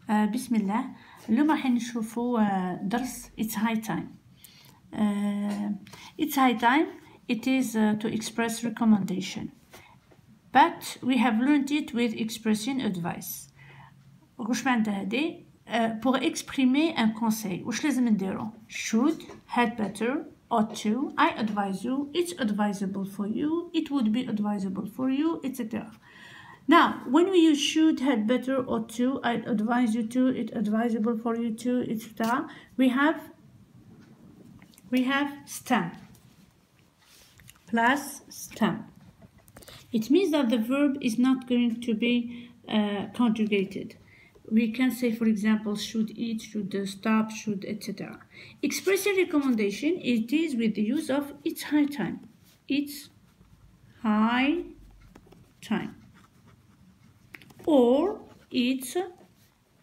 بسم الله. اليوم راح نشوفوا درس It's high time. It's high time. It is to express recommendation, but we have learned it with expressing advice. واش معناتها هادي؟ pour exprimer un conseil واش لازم نديرو؟ should, had better, ought to, I advise you, it's advisable for you, it would be advisable for you, etc. Now, when we use should, had better, ought to, I'd advise you to, it's advisable for you to, etc. We have stem plus stem. It means that the verb is not going to be conjugated. We can say, for example, should eat, should stop, should, etc. Expressing recommendation, it is with the use of it's high time. It's high time. Or it's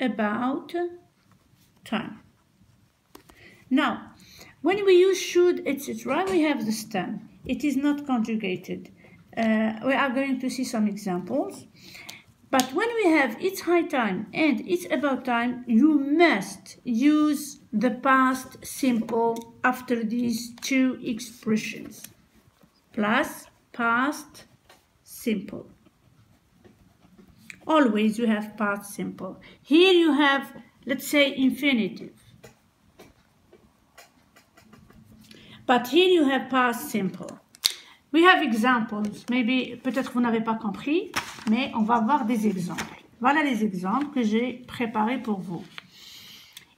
about time. Now, when we use should, etc., we have the stem. It is not conjugated. We are going to see some examples. But when we have it's high time and it's about time, you must use the past simple after these two expressions. Plus past simple. Always you have past simple. Here you have, let's say, infinitive. But here you have past simple. We have examples. Maybe, peut-être vous n'avez pas compris, mais on va voir des exemples. Voilà les exemples que j'ai préparés pour vous.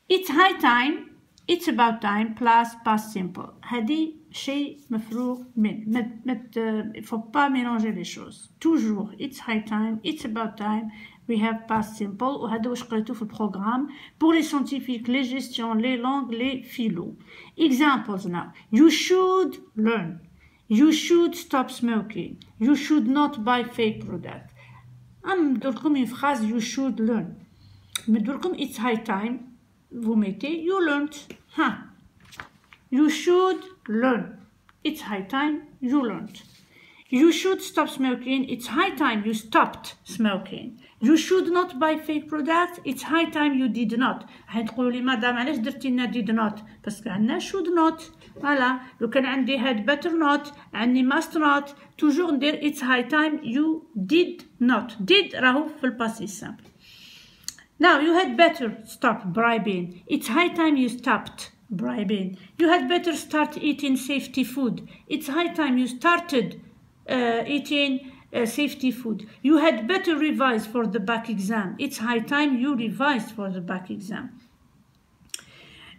It's high time, it's about time, plus past simple. هذه شيء مفروغ من. Il ne faut pas mélanger les choses. Toujours, it's high time, it's about time, we have past simple. وهذا واش قريتو في البروغرام. Pour les scientifiques, les gestions, les langues, les philo. Examples now. You should learn. You should stop smoking. You should not buy fake product. ندير لكم une phrase you should learn. ندير لكم it's high time. Vous mettez you learned. You should learn. It's high time you learned. You should stop smoking. It's high time you stopped smoking. You should not buy fake products. It's high time you did not. حتقولوا لي مدام علاش درتي لنا did not؟ باسكو عندنا should not. فوالا. لو كان عندي had better not، عندي must not، toujours ندير it's high time you did not. did راهو في الباسي simple. Now you had better stop bribing. It's high time you stopped bribing. You had better start eating safety food. It's high time you started eating safety food. You had better revise for the back exam. It's high time you revised for the back exam.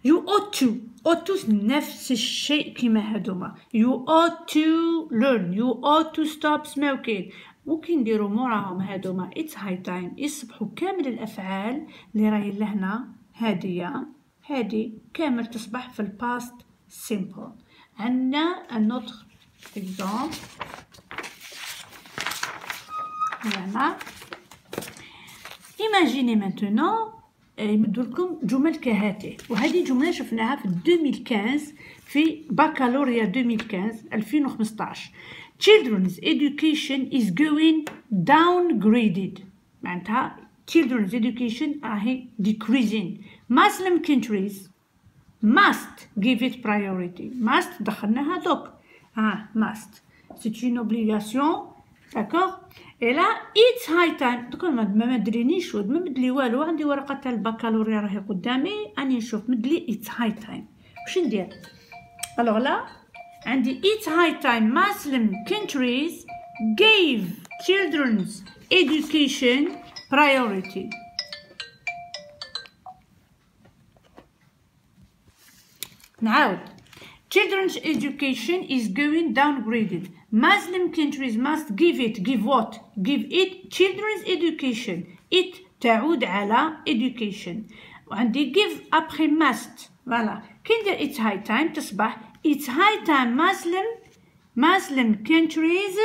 You ought to. ought to نفس الشيء كما هادوما. You ought to learn. You ought to stop smoking. ممكن نديرو موراهم هادوما it's high time. يصبحوا كامل الأفعال اللي راهي لهنا هادي كامل تصبح في الباست simple. عندنا un autre exemple. Voilà. Imaginez maintenant يمدوا لكم جمل كهاتي، وهذه جملة شفناها في 2015 في بكالوريا 2015. Children's education is going downgraded. معناتها children's education راهي decreasing. Muslim countries must give it priority. Must دخلناها دوك. Must. C'est une obligation. D'accord. Et là it's high time. دوك ما مدرينيش ما مدلي والو. عندي ورقة تاع البكالوريا راهي قدامي اني نشوف مدلي it's high time. واش ندير؟ alors là عندي it's high time Muslim countries gave children's education priority. نعاود. Children's education is going downgraded. Muslim countries must give it. Give what? Give it children's education. It تعود على education. وعندي give après must. Voilà. كي ندير it's high time تصبح it's high time Muslim countries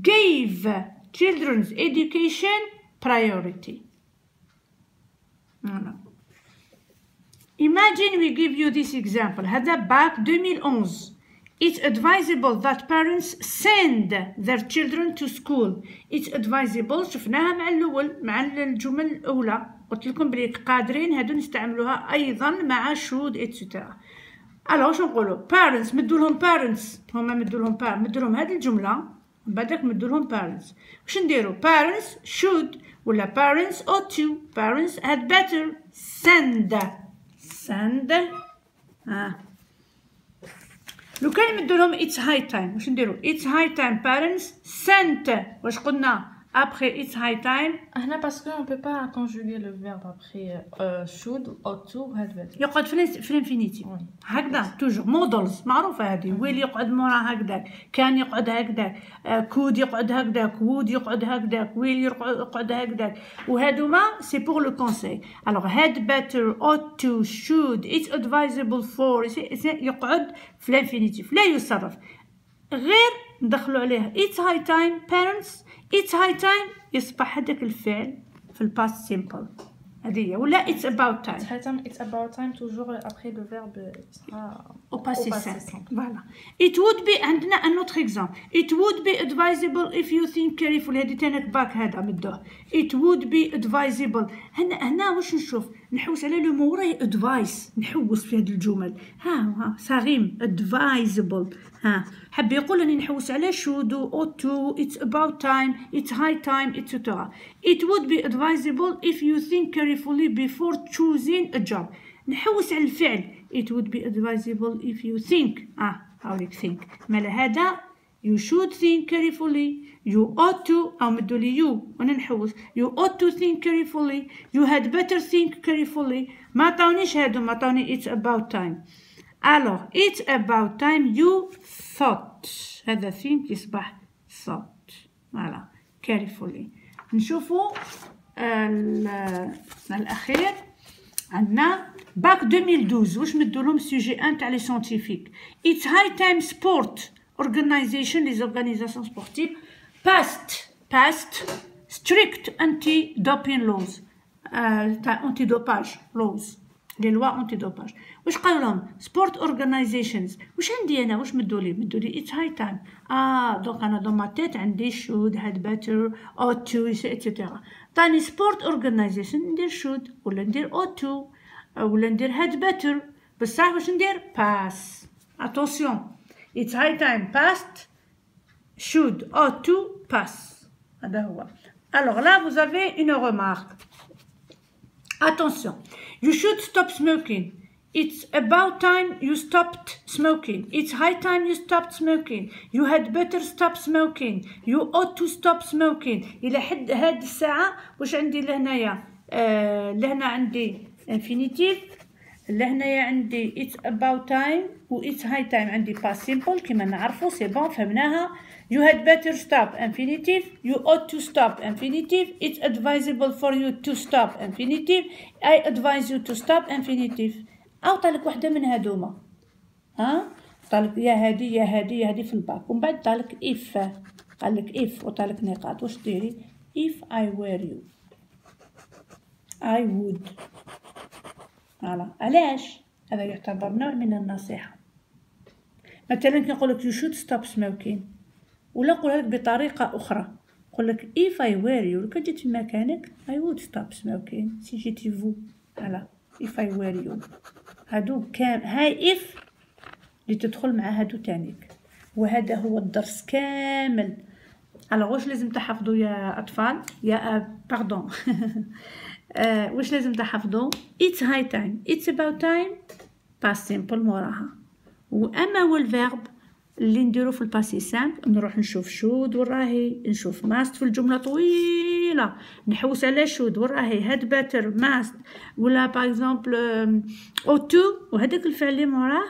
gave children's education priority. Voilà. Imagine we give you this example. هذا back 2011. It's advisable that parents send their children to school. It's advisable شفناها مع الأول مع الجمل الأولى، قلت لكم بلي قادرين هادو نستعملوها أيضا مع should etc. ألو واش نقولو parents مدولهم parents، هما مدولهم هاد الجملة من بعدك مدولهم parents. واش نديرو parents should ولا parents ought to. parents had better. send لو كان يمدولهم it's high time واش نديرو it's high time parents sent. واش قلنا après it's high time هنا باسكو on peut pas conjuguer le verbe après should ought to had better. يقعد في الانفينيتيف هكذا توجور مودلز معروفه هذه. ويل يقعد مورا هكذاك، كان يقعد هكذاك، كود يقعد هكذاك، وود يقعد هكذاك، ويل يقعد هكذاك، وهذوما سي بور لو كونساي. الوغ had better ought to should it's advisable for يقعد في الانفينيتيف لا يصرف. غير ندخلوا عليه it's high time parents it's high time يصبح هذاك الفعل في الباست سيمبل هذه ولا it's about time. It's about time toujours après le verbe sera au passé simple. Voilà. It would be عندنا un autre exemple. It would be advisable if you think carefully. هذه تانك باك هذا مدوه. It would be advisable. هنا واش نشوف نحوس على لو مو راهي advice، نحوس في هذه الجمل. ها صغيم advisable. حب يقول اني نحوس على should ought to it's about time it's high time etc. It would be advisable if you think carefully before choosing a job. نحوس على الفعل. It would be advisable if you think هاوليك think مالا هذا you should think carefully you ought to أو مدولي you وانا نحوس you ought to think carefully you had better think carefully. ما عطاونيش هادو، ما عطاوني it's about time. alors it's about time you thought هذا think يصبح thought. voilà carefully. نشوفوا الأخير عندنا باك 2012 واش مدولهم سوجي ان تاع لي سيانتيفيك. it's high time sport organisation les organisations sportives passed strict anti doping laws تاع anti dopage laws les lois anti dopage. واش قالوا لهم sport organizations. واش عندي انا واش مدولي it's high time. دونك انا دون ما تيت عندي should had better ought to etc. تاني sport organization ندير should ولا ندير ought to ولا ندير had better. بصح واش ندير pass. attention it's high time past should ought to pass. هذا هو. alors là vous avez une remarque. attention you should stop smoking. It's about time you stopped smoking. It's high time you stopped smoking. You had better stop smoking. You ought to stop smoking. إلى حد هاد الساعة واش عندي لهنايا لهنا عندي infinitive لهنايا عندي it's about time و it's high time عندي past simple كما نعرفو سي بون فهمناها. You had better stop infinitive. You ought to stop infinitive. It's advisable for you to stop infinitive. I advise you to stop infinitive. أو طالك وحدة من هادوما طالك يا هادي في الباك ومن بعد طالك if قالك if وطالك نقاط. واش ديري if I were you I would. علاش هذا يعتبر نوع من النصيحة. مثلا كي نقولك you should stop smoking ولا نقولها لك بطريقة أخرى نقولك if I were you لو كان جيت في مكانك I would stop smoking si j'étais vous. if I were you هادو هاي if اللي تدخل مع هادو تانيك. وهذا هو الدرس كامل. على واش لازم تحفظوا يا أطفال يا باردون واش لازم تحفظوا it's high time it's about time past simple موراها. وأما هو الفيرب اللي نديرو في الباسي سامبل نروح نشوف شود وراهي نشوف ماست في الجملة طويلة نحوس على شود وراهي هاد باتر ماست ولا باغ اكزومبل اوتو وهداك الفعل اللي موراه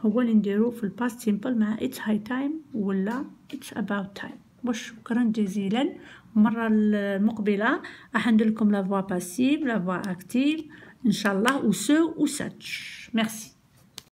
هو اللي نديرو في الباست سيمبل مع اتس هاي تايم ولا اتس اباوت تايم. وشكرا جزيلا. المرة المقبلة راح ندير لكم لا فوا باسيف لا فوا اكتيف ان شاء الله وسو وساتش. ميرسي.